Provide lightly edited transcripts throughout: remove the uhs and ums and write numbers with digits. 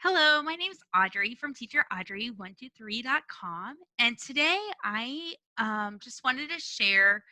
Hello, my name's Audrey from Teacher Audrey 123.com. And today I just wanted to share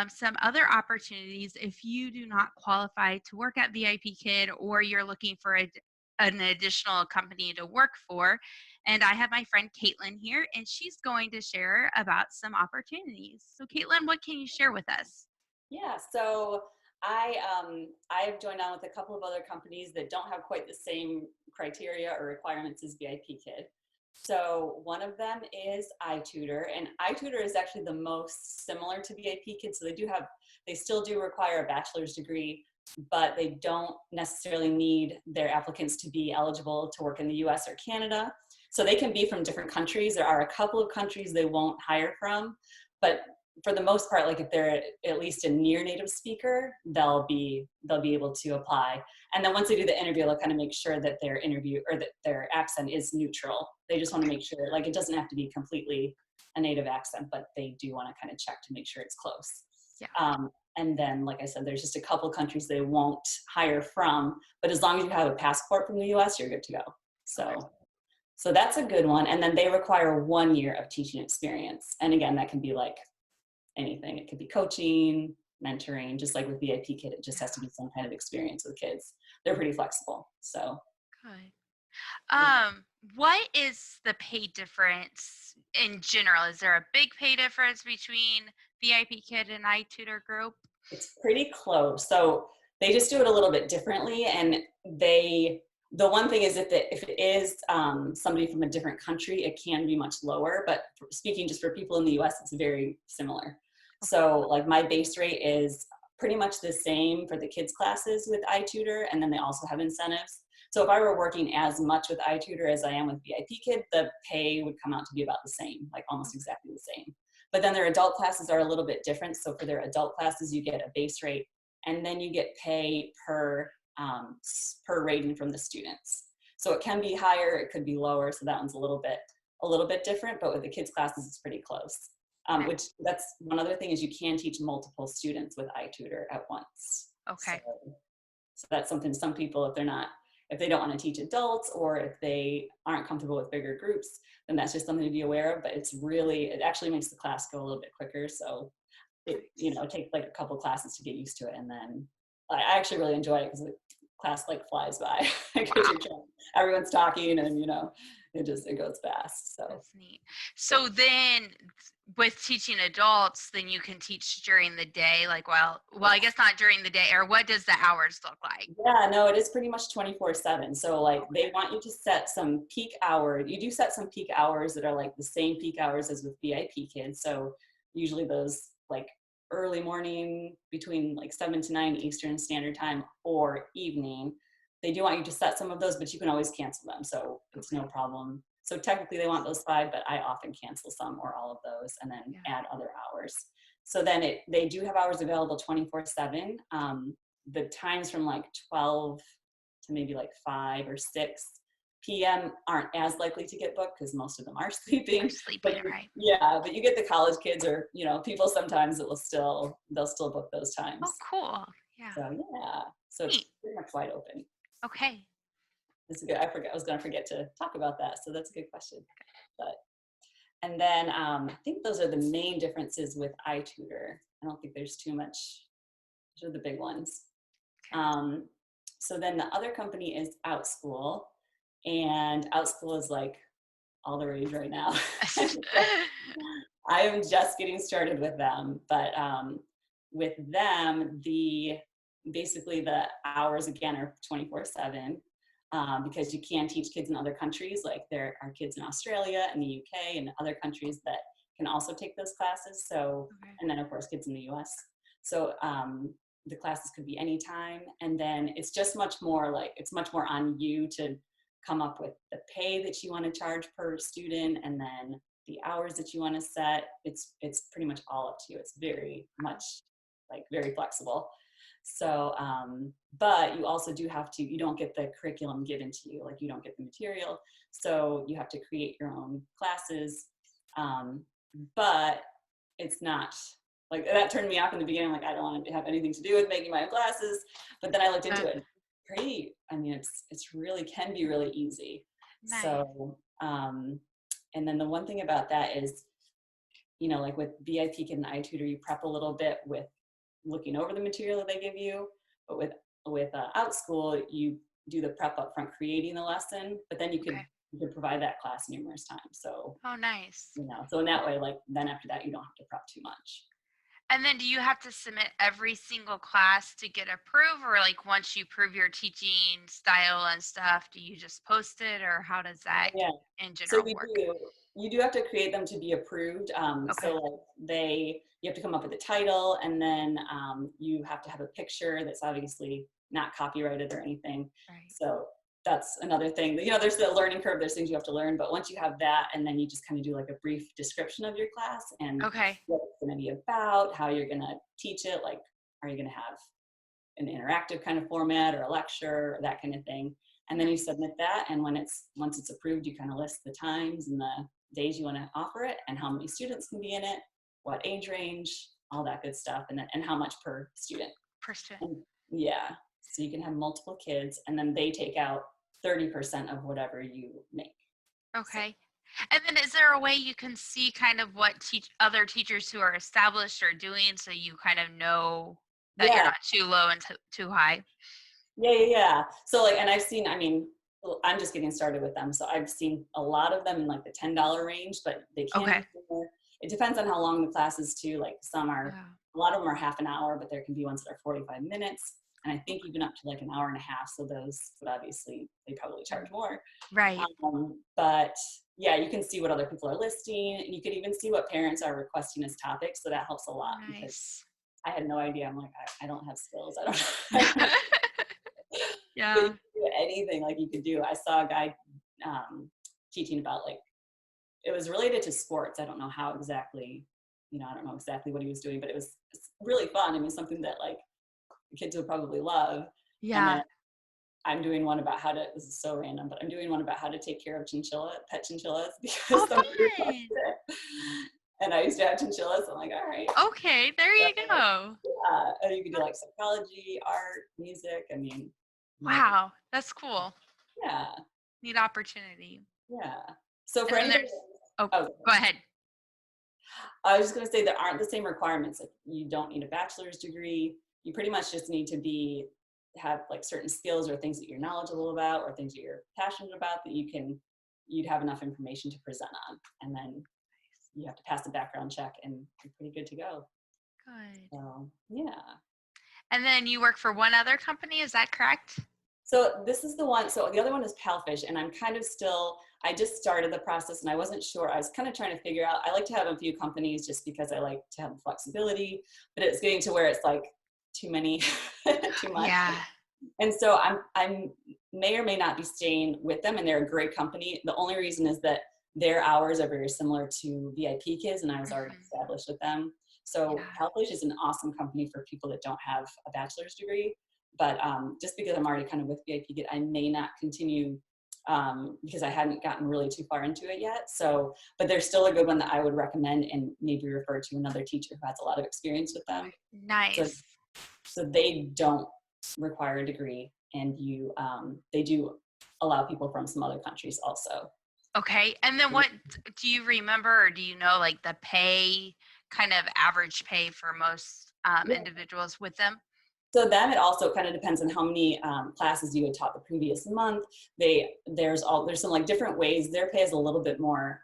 some other opportunities if you do not qualify to work at VIPKid or you're looking for an additional company to work for. And I have my friend Caitlin here, and she's going to share about some opportunities. So, Caitlin, what can you share with us? Yeah, so I've joined on with a couple of other companies that don't have quite the same criteria or requirements as VIPKid. So one of them is iTutor, and iTutor is actually the most similar to VIPKid. So they still do require a bachelor's degree, but they don't necessarily need their applicants to be eligible to work in the US or Canada. So they can be from different countries. There are a couple of countries they won't hire from, but for the most part, like if they're at least a near native speaker, they'll be able to apply. And then once they do the interview, they'll kind of make sure that their interview or that their accent is neutral. They just want to make sure, like, it doesn't have to be completely a native accent, but they do want to kind of check to make sure it's close. Yeah. And then, like I said, there's just a couple countries they won't hire from, but as long as you have a passport from the US, you're good to go. So that's a good one. And then they require 1 year of teaching experience. And again, that can be like anything. It could be coaching, mentoring, just like with VIPKid, it just has to be some kind of experience with kids. They're pretty flexible. So Good. What is the pay difference in general? Is there a big pay difference between VIPKid and iTutor Group? it's pretty close. So they just do it a little bit differently. And the one thing is if it is somebody from a different country, it can be much lower. But speaking just for people in the US, it's very similar. So like my base rate is pretty much the same for the kids classes with iTutor, and then they also have incentives. So if I were working as much with iTutor as I am with VIPKid, the pay would come out to be about the same, like almost exactly the same. But then their adult classes are a little bit different. So for their adult classes, you get a base rate, and then you get pay per rating from the students. So it can be higher, it could be lower. So that one's a little bit different. But with the kids classes, it's pretty close. Which that's one other thing is you can teach multiple students with iTutor at once. Okay. So that's something some people, if they don't want to teach adults or if they aren't comfortable with bigger groups, then that's just something to be aware of. But it actually makes the class go a little bit quicker. So it takes like a couple classes to get used to it. And then I actually really enjoy it because the class like flies by. Everyone's talking and it goes fast. So That's neat. So then with teaching adults, then you can teach during the day, like I guess not during the day, or what does the hours look like? yeah, no, it is pretty much 24/7. So like they want you to set some peak hours. You do set some peak hours that are like the same peak hours as with VIPKid. So usually those like early morning between like 7 to 9 Eastern Standard Time or evening. They do want you to set some of those, but you can always cancel them. So it's no problem. So technically they want those 5, but I often cancel some or all of those and then add other hours. So then they do have hours available 24/7. The times from like 12 to maybe like 5 or 6 p.m. aren't as likely to get booked because most of them are sleeping. Right? Yeah, but you get the college kids or people sometimes that they'll still book those Oh, times. cool. Yeah. So yeah, so it's Neat. pretty much wide open. Okay. It's good. I was going to forget to talk about that, so that's a good question. But and then I think those are the main differences with iTutor. I don't think there's too much. Those are the big ones. So then the other company is Outschool, and Outschool is like all the rage right now. I am just getting started with them, but with them, basically the hours again are 24/7 because you can teach kids in other countries. Like there are kids in Australia and the UK and other countries that can also take those classes. So, and then of course kids in the US. So the classes could be anytime, and then it's much more on you to come up with the pay that you want to charge per student, and then the hours that you want to set. It's pretty much all up to you. It's very much very flexible. So, but you also you don't get the curriculum given to you, like you don't get the material. So you have to create your own classes. But it's not like that turned me off in the beginning. Like I don't want to have anything to do with making my own classes. But then I looked into it. pretty, I mean, it's really can be really easy. Nice. So, and then the one thing about that is, like with VIPKid and iTutor, you prep a little bit with looking over the material that they give you, but with Outschool, you do the prep up front, creating the lesson, but then Okay. you could provide that class numerous times. So, Oh, nice. so in that way, like then after that, you don't have to prep too much. And then do you have to submit every single class to get approved, or like once you prove your teaching style and stuff, do you just post it, or how does that Yeah. in So general work? you do have to create them to be approved. Okay. So like you have to come up with a title, and then you have to have a picture that's obviously not copyrighted or anything. Right. So that's another thing. There's the learning curve. There's things you have to learn, but once you have that, and then you just kind of do like a brief description of your class and Okay. what it's going to be about, how you're going to teach it. Like, are you going to have an interactive kind of format or a lecture or that kind of thing? And then you Nice. submit that, and once it's approved, you kind of list the times and the days you want to offer it, and how many students can be in it, what age range, all that good stuff, and how much per student. Per student. And yeah, so you can have multiple kids, and then they take out 30% of whatever you make. So Okay. And then is there a way you can see kind of what other teachers who are established are doing, so you kind of know that you're yeah, not too low and too high? yeah. So like, and I've seen, I mean, well, I'm just getting started with them, so I've seen a lot of them in like the $10 range, but they can Okay. be more. It depends on how long the class is too. Like Yeah. a lot of them are half an hour, but there can be ones that are 45 minutes, and I think even up to like an hour and a half. So those would obviously they probably charge more. Right. But yeah, you can see what other people are listing, and you can even see what parents are requesting as topics. So that helps a Oh, lot because nice. I had no idea. I'm like, I don't have skills. I don't. But you Yeah. can do anything like you could do. I saw a guy teaching about like it was related to sports. I don't know how exactly, I don't know exactly what he was doing, but it's really fun. I mean, something that like the kids would probably love. And then Yeah. I'm doing one about how to. This is so random, but I'm doing one about how to take care of pet chinchillas because Oh, somebody requested fun. it. And I used to have chinchillas. So I'm like, all right. Okay, there you go. And you can do like psychology, art, music. I mean, whatever. Wow, that's cool. Yeah. Neat opportunity. Yeah. So for And then anybody, there's oh, oh, go ahead. I was just going to say there aren't the same requirements. Like you don't need a bachelor's degree. You pretty much just need to have like certain skills or things that you're knowledgeable about or things that you're passionate about that you'd have enough information to present on. And then you have to pass the background check and you're pretty good to go. Good. So yeah. And then you work for one other company, is that correct? So this is the one. So the other one is Palfish, and I'm kind of still. I just started the process, and I wasn't sure. I was kind of trying to figure out. I like to have a few companies just because I like to have the flexibility, but it's getting to where it's like too many, too much. Yeah. And so I'm may or may not be staying with them, and they're a great company. The only reason is that their hours are very similar to VIPKids, and I was already Mhm. established with them. So Yeah. Palfish is an awesome company for people that don't have a bachelor's degree. But just because I'm already kind of with VIPKid, I may not continue because I hadn't gotten really too far into it yet. So, but they're still a good one that I would recommend and maybe refer to another teacher who has a lot of experience with them. So, Nice. so they don't require a degree, and they do allow people from some other countries also. Okay. And then what do you remember, or do you know like the pay, kind of average pay for most Yeah. individuals with them? So then it also kind of depends on how many classes you had taught the previous month. There's some like different ways. Their pay is a little bit more.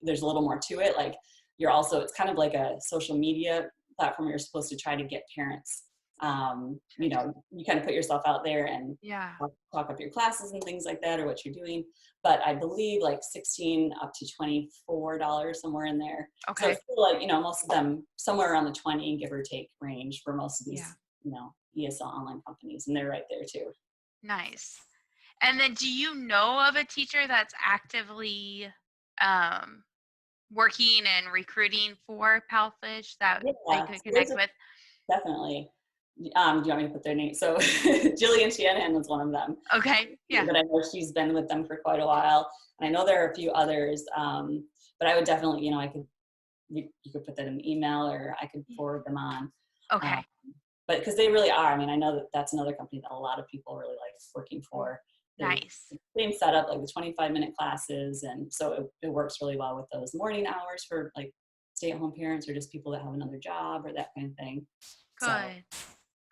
There's a little more to it. Like it's kind of like a social media platform. You're supposed to try to get parents. You kind of put yourself out there and Yeah. talk up your classes and things like that, or what you're doing. But I believe like 16 up to $24 somewhere in there. So Okay. it's still like, most of them somewhere around the 20 give or take range for most of Yeah. these, ESL online companies. And they're right there too. Nice. And then do you know of a teacher that's actively um, working and recruiting for Palfish that they Yeah, could so there's connect with? definitely. Do you want me to put their name? So Jillian Shanahan was one of them. Okay. Yeah. But I know she's been with them for quite a while. And I know there are a few others. But I would definitely, you could put that in an email or I could forward them on. Um, Okay. but because they really are. I mean, I know that that's another company that a lot of people really like working for. They're Nice. the same setup, like the 25-minute classes, and so it works really well with those morning hours for like stay-at-home parents or just people that have another job or that kind of thing. So Good.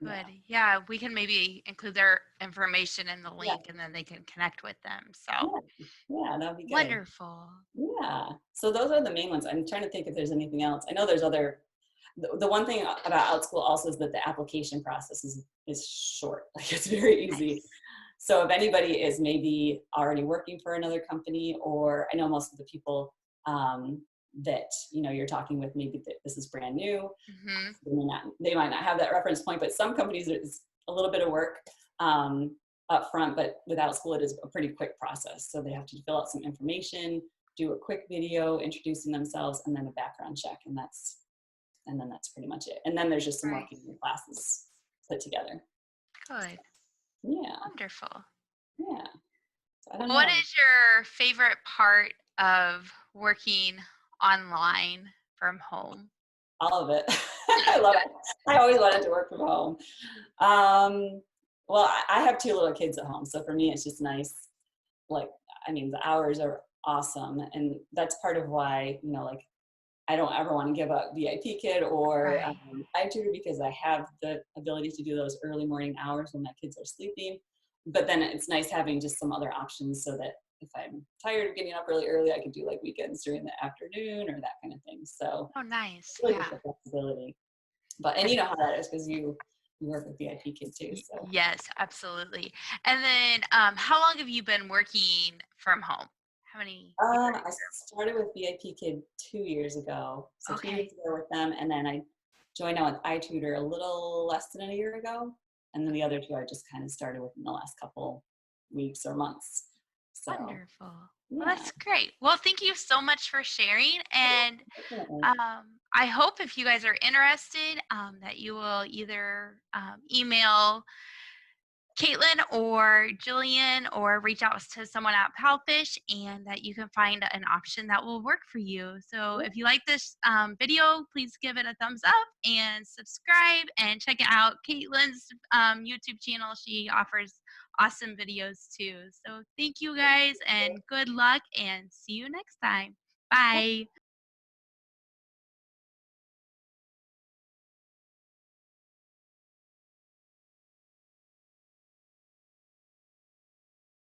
yeah, Good. Yeah, we can maybe include their information in the yeah, link and then they can connect with them. So yeah, yeah, that'd be good. wonderful. Yeah. So those are the main ones. I'm trying to think if there's anything else. I know there's other. The one thing about Outschool also is that the application process is short. Like it's very easy. Nice. So if anybody is maybe already working for another company, or I know most of the people that you're talking with, maybe this is brand new. Mhm. They might not have that reference point, but some companies it's a little bit of work up front. But with Outschool, it is a pretty quick process. So they have to fill out some information, do a quick video introducing themselves, and then a background check, and then that's pretty much it. And then there's just some Right. working classes put together. Good. Yeah, Wonderful. yeah. So I don't Well, what know, is your favorite part of working online from home? all of it. I love it. I always wanted to work from home. Um, well, I have two little kids at home, so for me, it's just nice. Like, I mean, the hours are awesome, and that's part of why like I don't ever want to give up VIPKid or Right. ITutor, because I have the ability to do those early morning hours when my kids are sleeping. But then it's nice having just some other options so that if I'm tired of getting up really early, I could do like weekends during the afternoon or that kind of thing. So Oh, nice. really just Yeah. the flexibility. But and And you know how that is because you work with VIPKid too. So yes, absolutely. And then, how long have you been working from home? How many years? I started with VIPKid 2 years ago. So 2 years Okay. ago with them, and then I joined on with iTutor a little less than a year ago, and then the other two I just kind of started within the last couple weeks or months. So Wonderful. Well, yeah, that's great. Well, thank you so much for sharing. And definitely. I hope if you guys are interested, that you will either email Caitlin or Jillian or reach out to someone at Palfish and that you can find an option that will work for you. So Yeah, if you like this video, please give it a thumbs up and subscribe and check out Caitlin's YouTube channel. She offers awesome videos too. So thank you guys and good luck and see you next time. Bye.